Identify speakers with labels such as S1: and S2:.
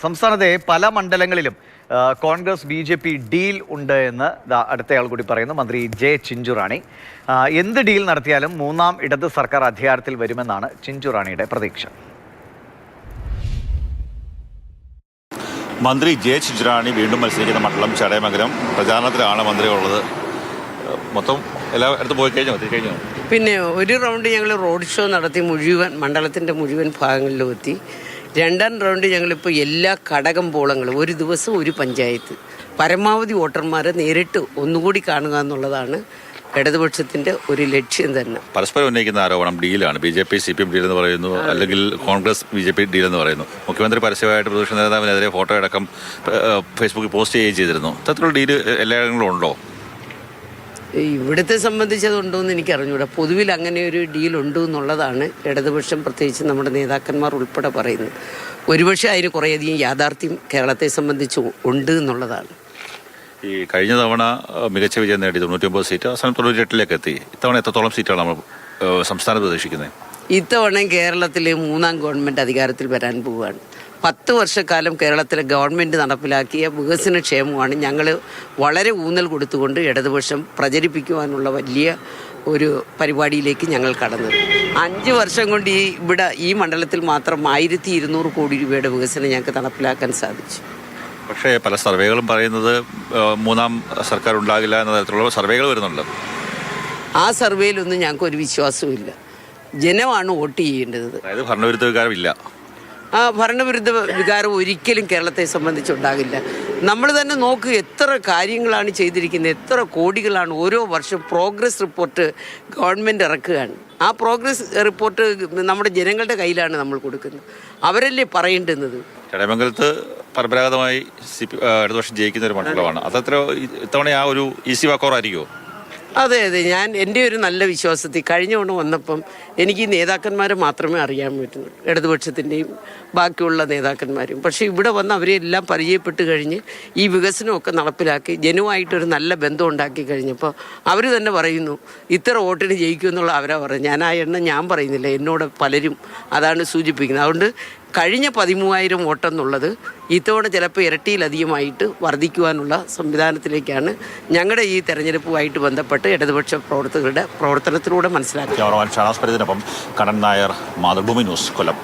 S1: സംസ്ഥാനത്തെ പല മണ്ഡലങ്ങളിലും കോൺഗ്രസ് BJP ഡീൽ ഉണ്ട് എന്ന് അടുത്തയാൾ കൂടി പറയുന്നു. മന്ത്രി ജെ ചിഞ്ചുറാണി. എന്ത് ഡീൽ നടത്തിയാലും മൂന്നാം ഇടത് സർക്കാർ അധികാരത്തിൽ വരുമെന്നാണ് ചിഞ്ചുറാണിയുടെ പ്രതീക്ഷ.
S2: മന്ത്രി ജെ ചിഞ്ചുറാണി വീണ്ടും മത്സരിക്കുന്ന മണ്ഡലം ചടയമംഗലം പ്രചാരണത്തിലാണ് മന്ത്രി ഉള്ളത്. മൊത്തം എല്ലായിടത്തും പോയി കഴിഞ്ഞു.
S3: പിന്നെ ഒരു റൗണ്ട് ഞങ്ങൾ റോഡ് ഷോ നടത്തി മണ്ഡലത്തിൻ്റെ മുഴുവൻ ഭാഗങ്ങളിലും എത്തി. രണ്ടാം റൗണ്ട് ഞങ്ങളിപ്പോൾ എല്ലാ ഘടകമ്പോളങ്ങളും ഒരു ദിവസം ഒരു പഞ്ചായത്ത് പരമാവധി വോട്ടർമാരെ നേരിട്ട് ഒന്നുകൂടി കാണുക എന്നുള്ളതാണ് ഇടതുപക്ഷത്തിൻ്റെ ഒരു ലക്ഷ്യം തന്നെ.
S2: പരസ്പരം ഉന്നയിക്കുന്ന ആരോപണം ഡീലാണ്. BJP CPM ഡീൽ എന്ന് പറയുന്നു, അല്ലെങ്കിൽ കോൺഗ്രസ് BJP ഡീൽ എന്ന് പറയുന്നു. മുഖ്യമന്ത്രി പരസ്യമായിട്ട് പ്രതിപക്ഷ നേതാവിനെതിരെ ഫോട്ടോ അടക്കം ഫേസ്ബുക്കിൽ പോസ്റ്റ് ചെയ്യുകയും ചെയ്തിരുന്നു. അത്തരത്തിലുള്ള ഡീൽ എല്ലായിടങ്ങളിലും ഉണ്ടോ?
S3: ഇവിടുത്തെ സംബന്ധിച്ചതുണ്ടോ എന്ന് എനിക്ക് അറിഞ്ഞൂടാ. പൊതുവിൽ അങ്ങനെ ഒരു ഡീൽ ഉണ്ട് എന്നുള്ളതാണ് ഇടതുപക്ഷം, പ്രത്യേകിച്ച് നമ്മുടെ നേതാക്കന്മാർ ഉൾപ്പെടെ പറയുന്നത്. ഒരുപക്ഷെ അതിന് കുറേയധികം യാഥാർത്ഥ്യം കേരളത്തെ സംബന്ധിച്ച് ഉണ്ട് എന്നുള്ളതാണ്.
S2: ഈ കഴിഞ്ഞ തവണ മികച്ച വിജയം നേടി 99 സീറ്റ്, അവസാനം 98ലേക്ക് എത്തി. ഇത്തവണ എത്രത്തോളം സീറ്റാണ് നമ്മൾ സംസ്ഥാനത്ത് പ്രതീക്ഷിക്കുന്നത്?
S3: ഇത്തവണ കേരളത്തിലെ മൂന്നാം ഗവൺമെൻറ് അധികാരത്തിൽ വരാൻ പോവുകയാണ്. 10 വർഷക്കാലം കേരളത്തിലെ ഗവൺമെൻറ് നടപ്പിലാക്കിയ വികസനക്ഷേമമാണ് ഞങ്ങൾ വളരെ ഊന്നൽ കൊടുത്തുകൊണ്ട് ഇടതുപക്ഷം പ്രചരിപ്പിക്കുവാനുള്ള വലിയ ഒരു പരിപാടിയിലേക്ക് ഞങ്ങൾ കടന്നത്. 5 വർഷം കൊണ്ട് ഈ മണ്ഡലത്തിൽ മാത്രം 1200 കോടി രൂപയുടെ വികസനം ഞങ്ങൾക്ക് നടപ്പിലാക്കാൻ സാധിച്ചു.
S2: പക്ഷേ പല സർവേകളും പറയുന്നത് മൂന്നാം സർക്കാർ ഉണ്ടാകില്ല എന്ന തരത്തിലുള്ള സർവേകൾ വരുന്നുണ്ട്.
S3: ആ സർവേയിലൊന്നും ഞങ്ങൾക്ക് ഒരു വിശ്വാസവും. ജനമാണ് വോട്ട് ചെയ്യേണ്ടത്.
S2: അതായത് ഭരണവിരുദ്ധ വികാരമില്ല.
S3: ആ ഭരണവിരുദ്ധ വികാരം ഒരിക്കലും കേരളത്തെ സംബന്ധിച്ചുണ്ടാകില്ല. നമ്മൾ തന്നെ നോക്ക്, എത്ര കാര്യങ്ങളാണ് ചെയ്തിരിക്കുന്നത്, എത്ര കോടികളാണ് ഓരോ വർഷം പ്രോഗ്രസ് റിപ്പോർട്ട് ഗവൺമെൻറ് ഇറക്കുകയാണ്. ആ പ്രോഗ്രസ് റിപ്പോർട്ട് നമ്മുടെ ജനങ്ങളുടെ കയ്യിലാണ് നമ്മൾ കൊടുക്കുന്നത്. അവരല്ലേ പറയേണ്ടുന്നത്.
S2: ചടയമംഗലത്ത് പരമ്പരാഗതമായി ഇടതുപക്ഷം ജയിക്കുന്ന ഒരു മണ്ഡലമാണ്. അതത്ര ഇത്തവണ ആ ഒരു ഈസി വാക്കോറായിരിക്കുമോ?
S3: അതെ, എൻ്റെ ഒരു നല്ല വിശ്വാസത്തിൽ കഴിഞ്ഞ തവണ വന്നപ്പം എനിക്ക് ഈ നേതാക്കന്മാരെ മാത്രമേ അറിയാൻ പറ്റുന്നു, ഇടതുപക്ഷത്തിൻ്റെയും ബാക്കിയുള്ള നേതാക്കന്മാരും. പക്ഷേ ഇവിടെ വന്ന് അവരെല്ലാം പരിചയപ്പെട്ട് കഴിഞ്ഞ് ഈ വികസനമൊക്കെ നടപ്പിലാക്കി ജനവുമായിട്ടൊരു നല്ല ബന്ധം ഉണ്ടാക്കി കഴിഞ്ഞപ്പോൾ അവർ തന്നെ പറയുന്നു ഇത്ര വോട്ടിന് ജയിക്കുമെന്നുള്ള അവരാ പറയുന്നത്. ഞാൻ ആ എണ്ണം ഞാൻ പറയുന്നില്ല, എന്നോട് പലരും അതാണ് സൂചിപ്പിക്കുന്നത്. അതുകൊണ്ട് കഴിഞ്ഞ 13,000 വോട്ടെന്നുള്ളത് ഇത്തവണ ചിലപ്പോൾ ഇരട്ടിയിലധികമായിട്ട് വർദ്ധിക്കുവാനുള്ള സംവിധാനത്തിലേക്കാണ് ഞങ്ങളുടെ ഈ തെരഞ്ഞെടുപ്പുമായിട്ട് ബന്ധപ്പെട്ട് ഇടതുപക്ഷ പ്രവർത്തകരുടെ പ്രവർത്തനത്തിലൂടെ മനസ്സിലാക്കി.
S2: കണ്ണൻ നായർ, മാതൃഭൂമി ന്യൂസ്, കൊല്ലം.